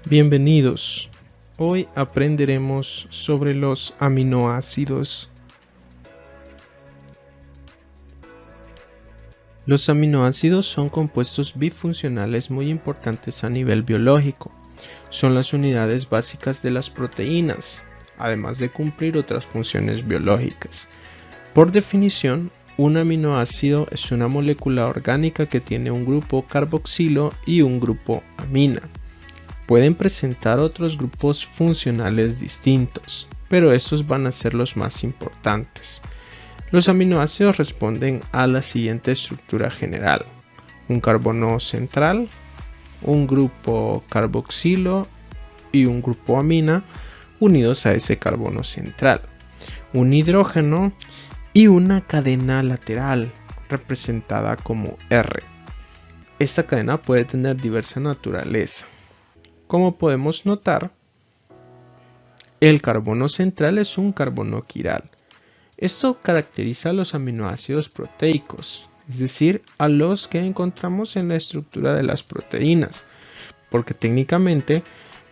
Bienvenidos. Hoy aprenderemos sobre los aminoácidos. Los aminoácidos son compuestos bifuncionales muy importantes a nivel biológico. Son las unidades básicas de las proteínas, además de cumplir otras funciones biológicas. Por definición, un aminoácido es una molécula orgánica que tiene un grupo carboxilo y un grupo amina. Pueden presentar otros grupos funcionales distintos, pero estos van a ser los más importantes. Los aminoácidos responden a la siguiente estructura general: un carbono central, un grupo carboxilo y un grupo amina unidos a ese carbono central, un hidrógeno y una cadena lateral representada como R. Esta cadena puede tener diversa naturaleza. Como podemos notar, el carbono central es un carbono quiral. Esto caracteriza a los aminoácidos proteicos, es decir, a los que encontramos en la estructura de las proteínas, porque técnicamente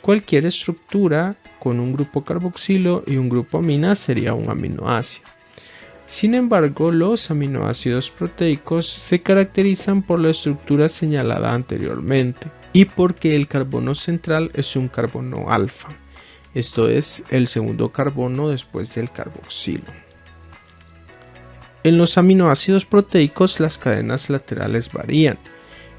cualquier estructura con un grupo carboxilo y un grupo amina sería un aminoácido. Sin embargo, los aminoácidos proteicos se caracterizan por la estructura señalada anteriormente y porque el carbono central es un carbono alfa, esto es el segundo carbono después del carboxilo. En los aminoácidos proteicos las cadenas laterales varían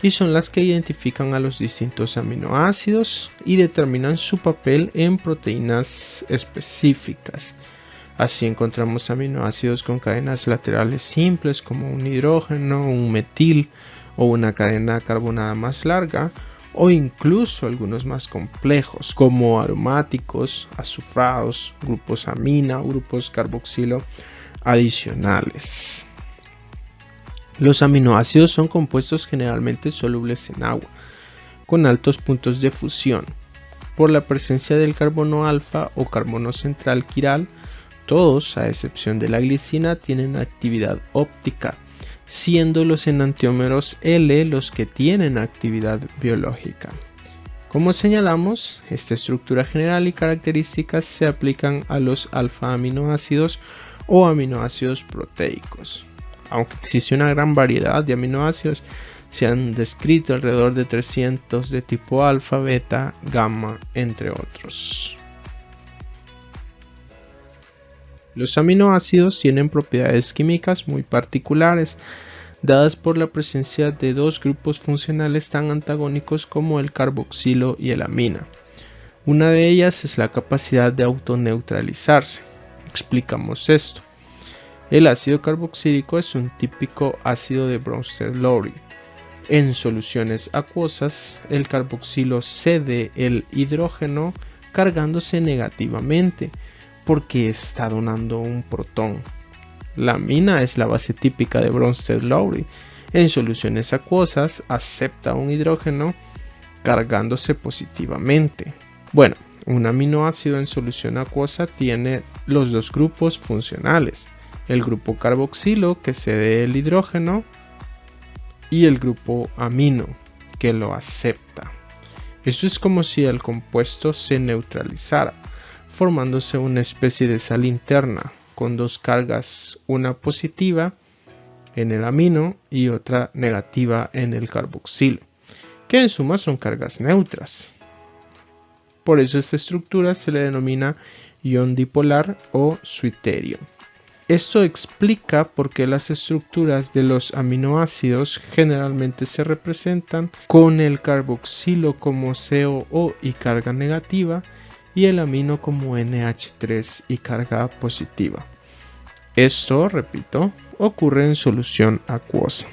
y son las que identifican a los distintos aminoácidos y determinan su papel en proteínas específicas. Así encontramos aminoácidos con cadenas laterales simples como un hidrógeno, un metil o una cadena carbonada más larga, o incluso algunos más complejos como aromáticos, azufrados, grupos amina o grupos carboxilo adicionales. Los aminoácidos son compuestos generalmente solubles en agua, con altos puntos de fusión. Por la presencia del carbono alfa o carbono central quiral, todos, a excepción de la glicina, tienen actividad óptica, siendo los enantiómeros L los que tienen actividad biológica. Como señalamos, esta estructura general y características se aplican a los alfa-aminoácidos o aminoácidos proteicos. Aunque existe una gran variedad de aminoácidos, se han descrito alrededor de 300 de tipo alfa, beta, gamma, entre otros. Los aminoácidos tienen propiedades químicas muy particulares, dadas por la presencia de dos grupos funcionales tan antagónicos como el carboxilo y el amina. Una de ellas es la capacidad de autoneutralizarse. Explicamos esto. El ácido carboxílico es un típico ácido de Bronsted-Lowry. En soluciones acuosas, el carboxilo cede el hidrógeno cargándose negativamente, porque está donando un protón. La amina es la base típica de Bronsted-Lowry. En soluciones acuosas acepta un hidrógeno cargándose positivamente. Bueno, un aminoácido en solución acuosa tiene los dos grupos funcionales: el grupo carboxilo que cede el hidrógeno y el grupo amino que lo acepta. Esto es como si el compuesto se neutralizara, formándose una especie de sal interna con dos cargas, una positiva en el amino y otra negativa en el carboxilo, que en suma son cargas neutras. Por eso esta estructura se le denomina ion dipolar o suiterio. Esto explica por qué las estructuras de los aminoácidos generalmente se representan con el carboxilo como COO y carga negativa, y el amino como NH3 y carga positiva. Esto, repito, ocurre en solución acuosa.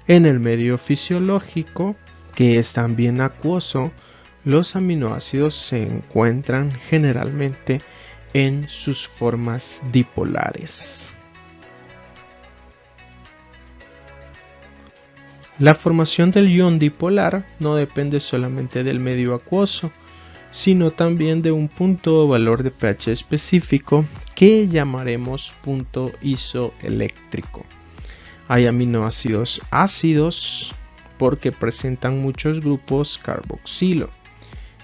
En el medio fisiológico, que es también acuoso, los aminoácidos se encuentran generalmente en sus formas dipolares. La formación del ion dipolar no depende solamente del medio acuoso, sino también de un punto o valor de pH específico que llamaremos punto isoeléctrico. Hay aminoácidos ácidos porque presentan muchos grupos carboxilo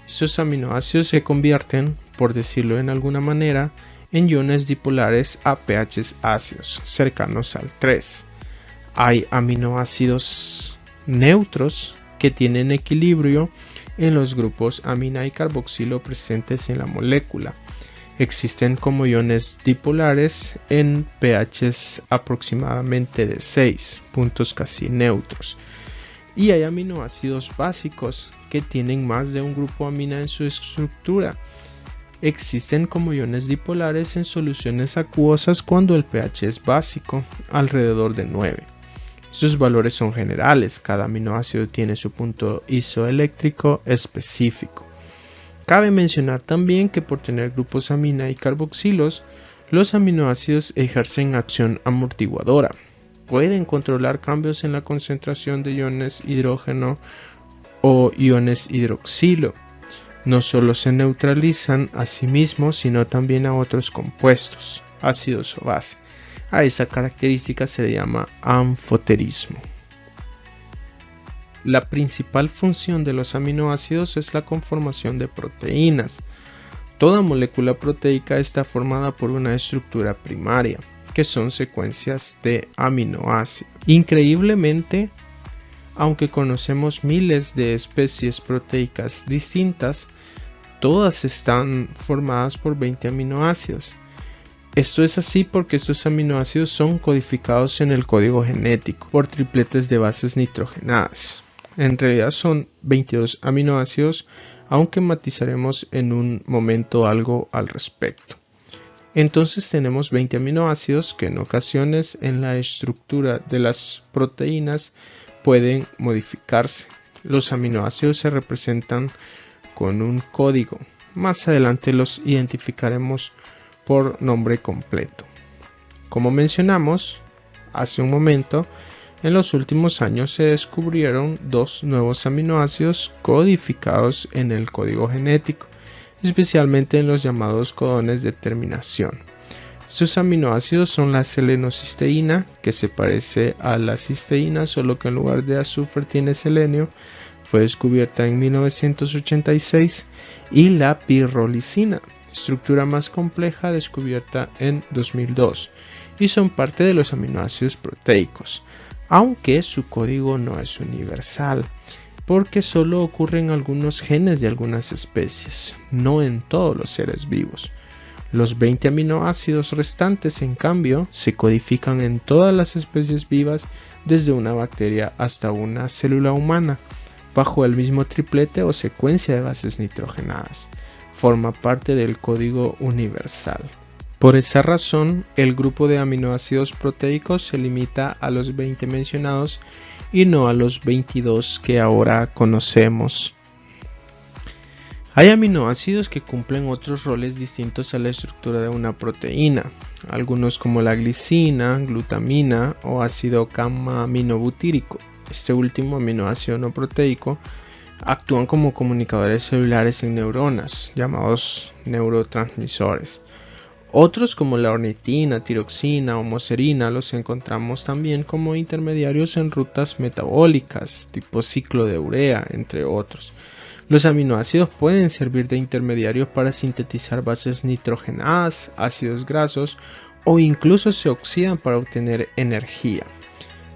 Estos aminoácidos se convierten, por decirlo de alguna manera, en iones dipolares a pHs ácidos, cercanos al 3. Hay aminoácidos neutros que tienen equilibrio en los grupos amina y carboxilo presentes en la molécula. Existen como iones dipolares en pHs aproximadamente de 6, puntos casi neutros. Y hay aminoácidos básicos que tienen más de un grupo amina en su estructura. Existen como iones dipolares en soluciones acuosas cuando el pH es básico, alrededor de 9. Estos valores son generales, cada aminoácido tiene su punto isoeléctrico específico. Cabe mencionar también que por tener grupos amina y carboxilos, los aminoácidos ejercen acción amortiguadora. Pueden controlar cambios en la concentración de iones hidrógeno o iones hidroxilo. No solo se neutralizan a sí mismos, sino también a otros compuestos, ácidos o base. A esa característica se le llama anfoterismo. La principal función de los aminoácidos es la conformación de proteínas. Toda molécula proteica está formada por una estructura primaria, que son secuencias de aminoácidos. Increíblemente, aunque conocemos miles de especies proteicas distintas, todas están formadas por 20 aminoácidos. Esto es así porque estos aminoácidos son codificados en el código genético por tripletes de bases nitrogenadas. En realidad son 22 aminoácidos, aunque matizaremos en un momento algo al respecto. Entonces tenemos 20 aminoácidos que en ocasiones en la estructura de las proteínas pueden modificarse. Los aminoácidos se representan con un código. Más adelante los identificaremos por nombre completo. Como mencionamos hace un momento, en los últimos años se descubrieron dos nuevos aminoácidos codificados en el código genético, especialmente en los llamados codones de terminación. Estos aminoácidos son la selenocisteína, que se parece a la cisteína, solo que en lugar de azufre tiene selenio, fue descubierta en 1986, y la pirrolicina, estructura más compleja descubierta en 2002, y son parte de los aminoácidos proteicos, aunque su código no es universal, porque solo ocurre en algunos genes de algunas especies, no en todos los seres vivos. Los 20 aminoácidos restantes, en cambio, se codifican en todas las especies vivas, desde una bacteria hasta una célula humana, bajo el mismo triplete o secuencia de bases nitrogenadas. Forma parte del código universal. Por esa razón, el grupo de aminoácidos proteicos se limita a los 20 mencionados y no a los 22 que ahora conocemos. Hay aminoácidos que cumplen otros roles distintos a la estructura de una proteína, algunos como la glicina, glutamina o ácido gamma-aminobutírico. Este último aminoácido no proteico actúan como comunicadores celulares en neuronas, llamados neurotransmisores. Otros como la ornitina, tiroxina o moserina los encontramos también como intermediarios en rutas metabólicas, tipo ciclo de urea, entre otros. Los aminoácidos pueden servir de intermediarios para sintetizar bases nitrogenadas, ácidos grasos o incluso se oxidan para obtener energía.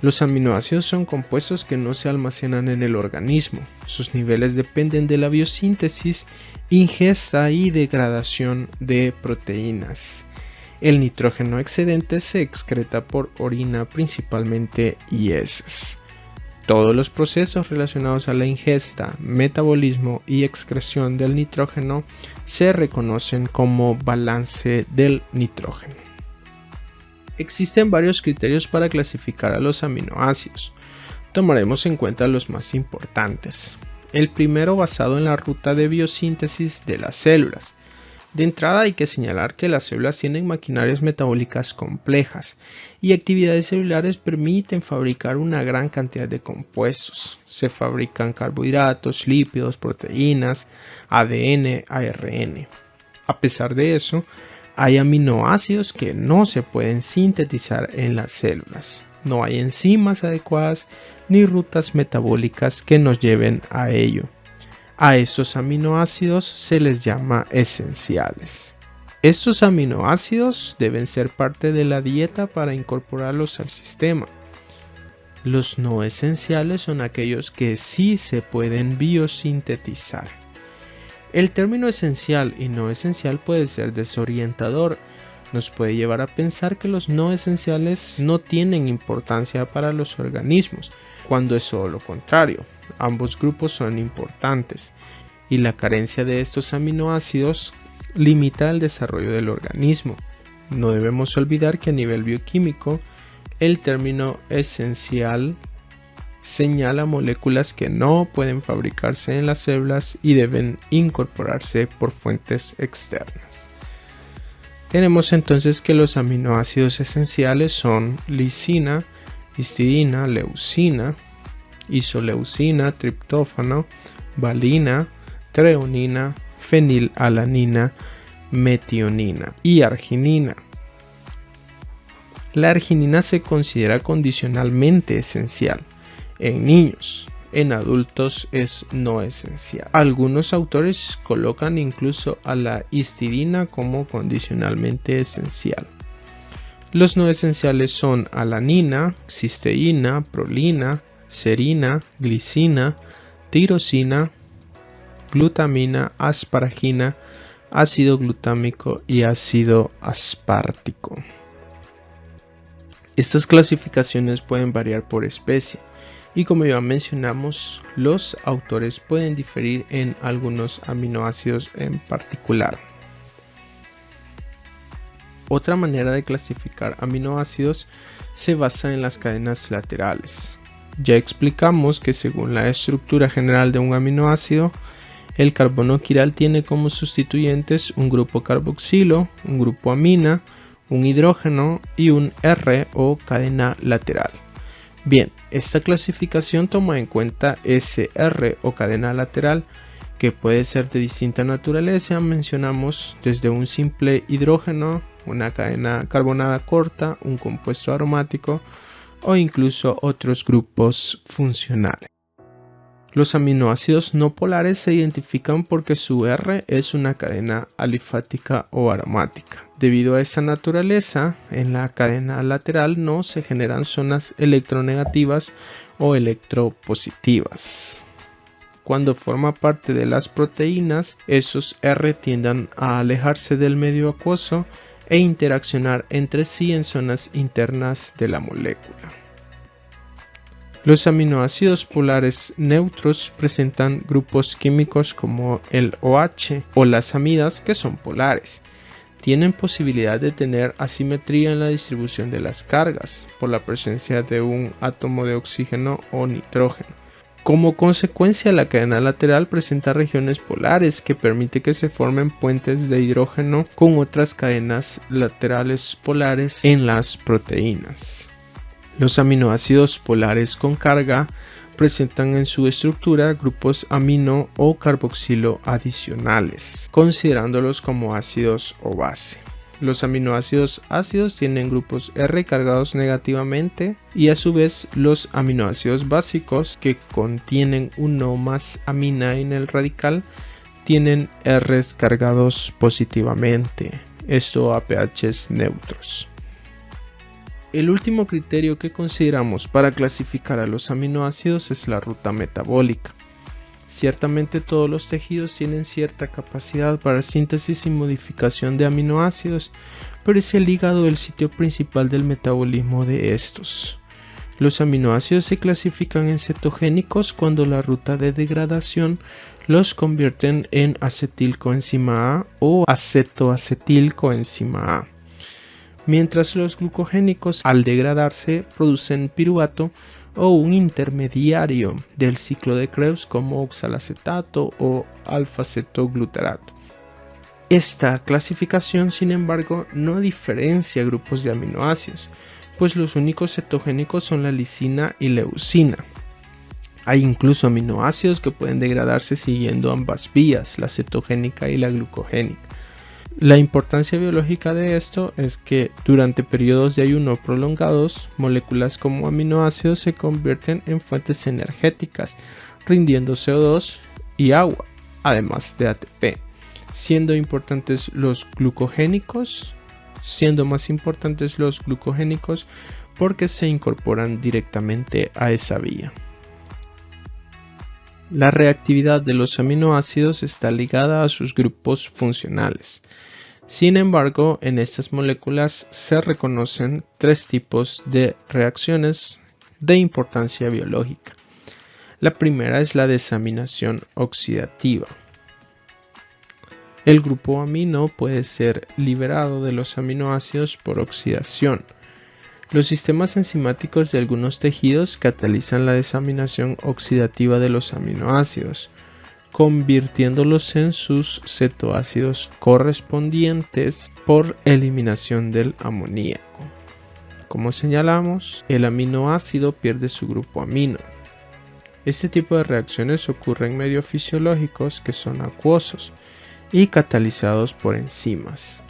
Los aminoácidos son compuestos que no se almacenan en el organismo. Sus niveles dependen de la biosíntesis, ingesta y degradación de proteínas. El nitrógeno excedente se excreta por orina principalmente y heces. Todos los procesos relacionados a la ingesta, metabolismo y excreción del nitrógeno se reconocen como balance del nitrógeno. Existen varios criterios para clasificar a los aminoácidos. Tomaremos en cuenta los más importantes. El primero basado en la ruta de biosíntesis de las células. De entrada hay que señalar que las células tienen maquinarias metabólicas complejas y actividades celulares permiten fabricar una gran cantidad de compuestos. Se fabrican carbohidratos, lípidos, proteínas, ADN, ARN. A pesar de eso, hay aminoácidos que no se pueden sintetizar en las células. No hay enzimas adecuadas ni rutas metabólicas que nos lleven a ello. A estos aminoácidos se les llama esenciales. Estos aminoácidos deben ser parte de la dieta para incorporarlos al sistema. Los no esenciales son aquellos que sí se pueden biosintetizar. El término esencial y no esencial puede ser desorientador. Nos puede llevar a pensar que los no esenciales no tienen importancia para los organismos, cuando es todo lo contrario. Ambos grupos son importantes y la carencia de estos aminoácidos limita el desarrollo del organismo. No debemos olvidar que a nivel bioquímico, el término esencial señala moléculas que no pueden fabricarse en las células y deben incorporarse por fuentes externas. Tenemos entonces que los aminoácidos esenciales son lisina, histidina, leucina, isoleucina, triptófano, valina, treonina, fenilalanina, metionina y arginina. La arginina se considera condicionalmente esencial en niños, en adultos es no esencial. Algunos autores colocan incluso a la histidina como condicionalmente esencial. Los no esenciales son alanina, cisteína, prolina, serina, glicina, tirosina, glutamina, asparagina, ácido glutámico y ácido aspartico. Estas clasificaciones pueden variar por especie y, como ya mencionamos, los autores pueden diferir en algunos aminoácidos en particular. Otra manera de clasificar aminoácidos se basa en las cadenas laterales. Ya explicamos que según la estructura general de un aminoácido, el carbono quiral tiene como sustituyentes un grupo carboxilo, un grupo amina, un hidrógeno y un R o cadena lateral. Bien, esta clasificación toma en cuenta ese R o cadena lateral que puede ser de distinta naturaleza. Mencionamos desde un simple hidrógeno, una cadena carbonada corta, un compuesto aromático o incluso otros grupos funcionales. Los aminoácidos no polares se identifican porque su R es una cadena alifática o aromática. Debido a esa naturaleza, en la cadena lateral no se generan zonas electronegativas o electropositivas. Cuando forma parte de las proteínas, esos R tienden a alejarse del medio acuoso e interaccionar entre sí en zonas internas de la molécula. Los aminoácidos polares neutros presentan grupos químicos como el OH o las amidas que son polares. Tienen posibilidad de tener asimetría en la distribución de las cargas por la presencia de un átomo de oxígeno o nitrógeno. Como consecuencia, la cadena lateral presenta regiones polares que permite que se formen puentes de hidrógeno con otras cadenas laterales polares en las proteínas. Los aminoácidos polares con carga presentan en su estructura grupos amino o carboxilo adicionales, considerándolos como ácidos o base. Los aminoácidos ácidos tienen grupos R cargados negativamente y a su vez los aminoácidos básicos que contienen uno o más amina en el radical tienen R's cargados positivamente, esto a pHs neutros. El último criterio que consideramos para clasificar a los aminoácidos es la ruta metabólica. Ciertamente todos los tejidos tienen cierta capacidad para síntesis y modificación de aminoácidos, pero es el hígado el sitio principal del metabolismo de estos. Los aminoácidos se clasifican en cetogénicos cuando la ruta de degradación los convierte en acetilcoenzima A o acetoacetilcoenzima A. Mientras los glucogénicos al degradarse producen piruvato o un intermediario del ciclo de Krebs como oxalacetato o alfa-cetoglutarato. Esta clasificación, sin embargo, no diferencia grupos de aminoácidos, pues los únicos cetogénicos son la lisina y leucina. Hay incluso aminoácidos que pueden degradarse siguiendo ambas vías, la cetogénica y la glucogénica. La importancia biológica de esto es que durante periodos de ayuno prolongados, moléculas como aminoácidos se convierten en fuentes energéticas, rindiendo CO2 y agua, además de ATP, siendo más importantes los glucogénicos porque se incorporan directamente a esa vía. La reactividad de los aminoácidos está ligada a sus grupos funcionales. Sin embargo, en estas moléculas se reconocen tres tipos de reacciones de importancia biológica. La primera es la desaminación oxidativa. El grupo amino puede ser liberado de los aminoácidos por oxidación. Los sistemas enzimáticos de algunos tejidos catalizan la desaminación oxidativa de los aminoácidos, convirtiéndolos en sus cetoácidos correspondientes por eliminación del amoníaco. Como señalamos, el aminoácido pierde su grupo amino. Este tipo de reacciones ocurren en medios fisiológicos que son acuosos y catalizados por enzimas.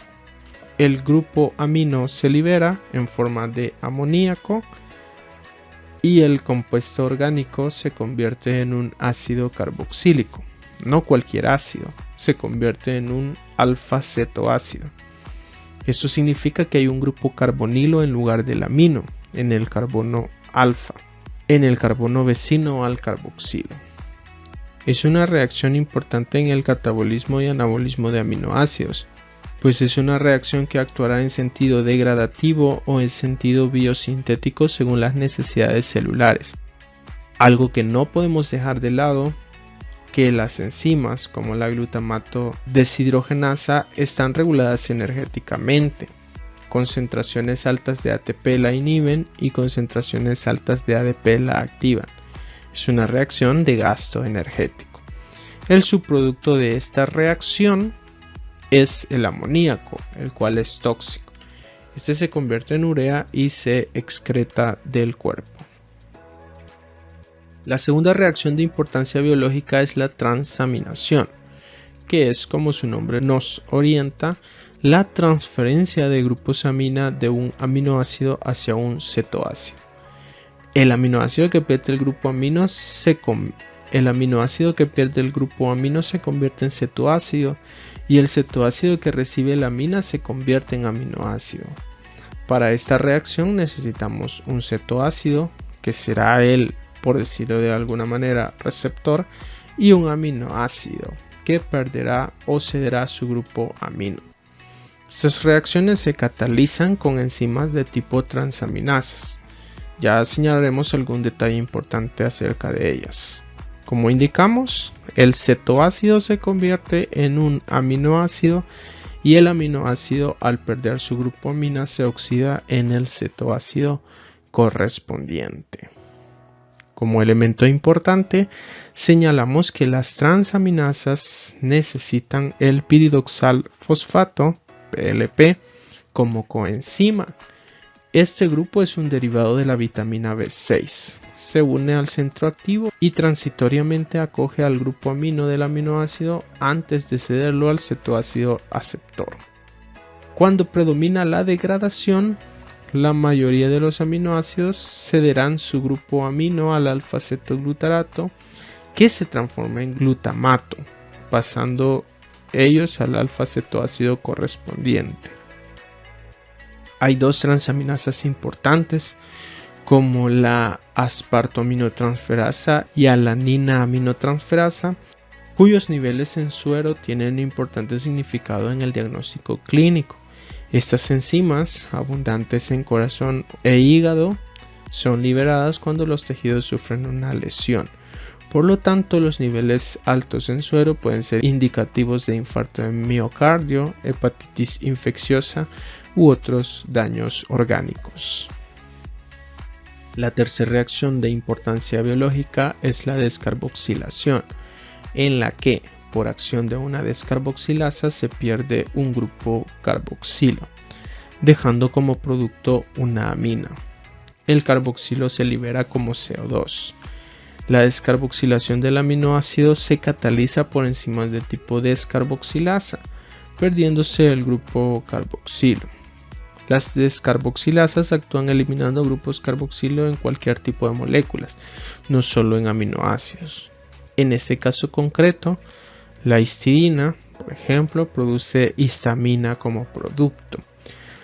El grupo amino se libera en forma de amoníaco y el compuesto orgánico se convierte en un ácido carboxílico. No cualquier ácido, se convierte en un alfa-cetoácido. Esto significa que hay un grupo carbonilo en lugar del amino, en el carbono alfa, en el carbono vecino al carboxilo. Es una reacción importante en el catabolismo y anabolismo de aminoácidos, pues es una reacción que actuará en sentido degradativo o en sentido biosintético según las necesidades celulares. Algo que no podemos dejar de lado, que las enzimas como la glutamato deshidrogenasa están reguladas energéticamente. Concentraciones altas de ATP la inhiben y concentraciones altas de ADP la activan. Es una reacción de gasto energético. El subproducto de esta reacción es el amoníaco, el cual es tóxico. Este se convierte en urea y se excreta del cuerpo. La segunda reacción de importancia biológica es la transaminación, que es, como su nombre nos orienta, la transferencia de grupos amina de un aminoácido hacia un cetoácido. El aminoácido que pierde el grupo amino se convierte en cetoácido y el cetoácido que recibe la amina se convierte en aminoácido. Para esta reacción necesitamos un cetoácido, que será el, por decirlo de alguna manera, receptor, y un aminoácido, que perderá o cederá su grupo amino. Estas reacciones se catalizan con enzimas de tipo transaminasas. Ya señalaremos algún detalle importante acerca de ellas. Como indicamos, el cetoácido se convierte en un aminoácido y el aminoácido, al perder su grupo amina, se oxida en el cetoácido correspondiente. Como elemento importante, señalamos que las transaminasas necesitan el piridoxal fosfato, PLP, como coenzima. Este grupo es un derivado de la vitamina B6. Se une al centro activo y transitoriamente acoge al grupo amino del aminoácido antes de cederlo al cetoácido aceptor. Cuando predomina la degradación, la mayoría de los aminoácidos cederán su grupo amino al alfa-cetoglutarato, que se transforma en glutamato, pasando ellos al alfa-cetoácido correspondiente. Hay dos transaminasas importantes, como la aspartoaminotransferasa y alanina aminotransferasa, cuyos niveles en suero tienen un importante significado en el diagnóstico clínico. Estas enzimas, abundantes en corazón e hígado, son liberadas cuando los tejidos sufren una lesión. Por lo tanto, los niveles altos en suero pueden ser indicativos de infarto de miocardio, hepatitis infecciosa u otros daños orgánicos. La tercera reacción de importancia biológica es la descarboxilación, en la que, por acción de una descarboxilasa, se pierde un grupo carboxilo, dejando como producto una amina. El carboxilo se libera como CO2. La descarboxilación del aminoácido se cataliza por enzimas de tipo descarboxilasa, perdiéndose el grupo carboxilo. Las descarboxilasas actúan eliminando grupos carboxilo en cualquier tipo de moléculas, no solo en aminoácidos. En este caso concreto, la histidina, por ejemplo, produce histamina como producto.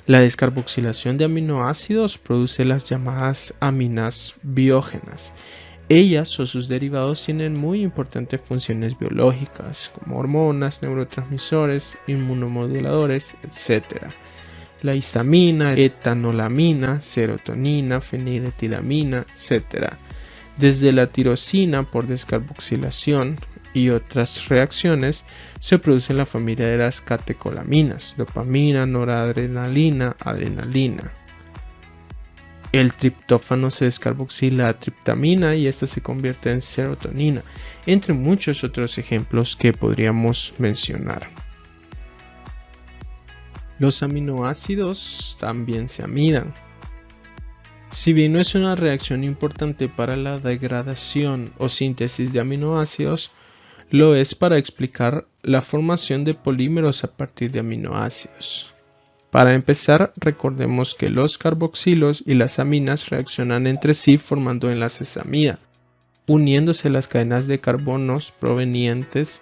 La descarboxilación de aminoácidos produce las llamadas aminas biógenas. Ellas o sus derivados tienen muy importantes funciones biológicas, como hormonas, neurotransmisores, inmunomoduladores, etc. La histamina, etanolamina, serotonina, feniletilamina, etc. Desde la tirosina por descarboxilación y otras reacciones se produce en la familia de las catecolaminas, dopamina, noradrenalina, adrenalina. El triptófano se descarboxila a triptamina y esta se convierte en serotonina, entre muchos otros ejemplos que podríamos mencionar. Los aminoácidos también se amidan. Si bien no es una reacción importante para la degradación o síntesis de aminoácidos, lo es para explicar la formación de polímeros a partir de aminoácidos. Para empezar, recordemos que los carboxilos y las aminas reaccionan entre sí formando enlaces amida, uniéndose las cadenas de carbonos provenientes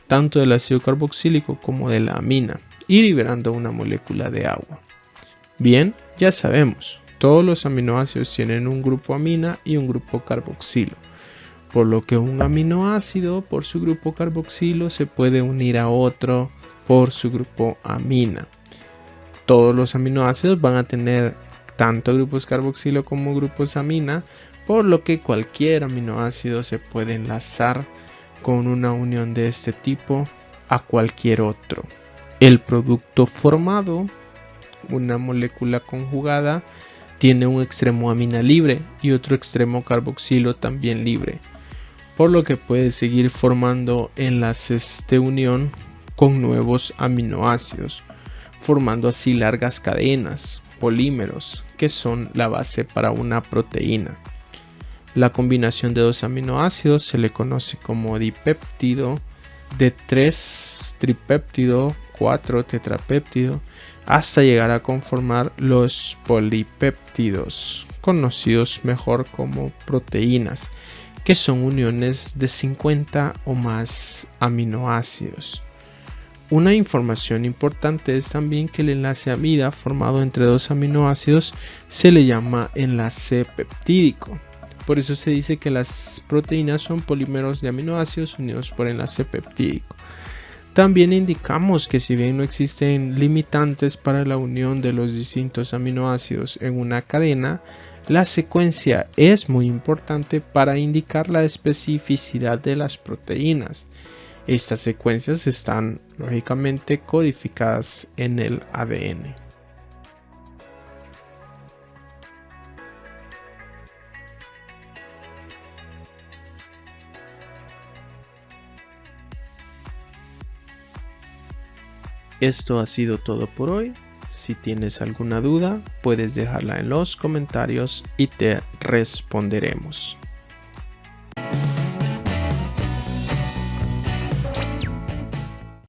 tanto del ácido carboxílico como de la amina y liberando una molécula de agua. Bien, ya sabemos, todos los aminoácidos tienen un grupo amina y un grupo carboxilo, por lo que un aminoácido por su grupo carboxilo se puede unir a otro por su grupo amina. Todos los aminoácidos van a tener tanto grupos carboxilo como grupos amina, por lo que cualquier aminoácido se puede enlazar con una unión de este tipo a cualquier otro. El producto formado, una molécula conjugada, tiene un extremo amina libre y otro extremo carboxilo también libre, por lo que puede seguir formando enlaces de unión con nuevos aminoácidos, formando así largas cadenas, polímeros, que son la base para una proteína. La combinación de dos aminoácidos se le conoce como dipéptido, de 3 tripéptido, 4 tetrapéptido, hasta llegar a conformar los polipéptidos, conocidos mejor como proteínas, que son uniones de 50 o más aminoácidos. Una información importante es también que el enlace amida formado entre dos aminoácidos se le llama enlace peptídico. Por eso se dice que las proteínas son polímeros de aminoácidos unidos por enlace peptídico. También indicamos que si bien no existen limitantes para la unión de los distintos aminoácidos en una cadena, la secuencia es muy importante para indicar la especificidad de las proteínas. Estas secuencias están lógicamente codificadas en el ADN. Esto ha sido todo por hoy. Si tienes alguna duda, puedes dejarla en los comentarios y te responderemos.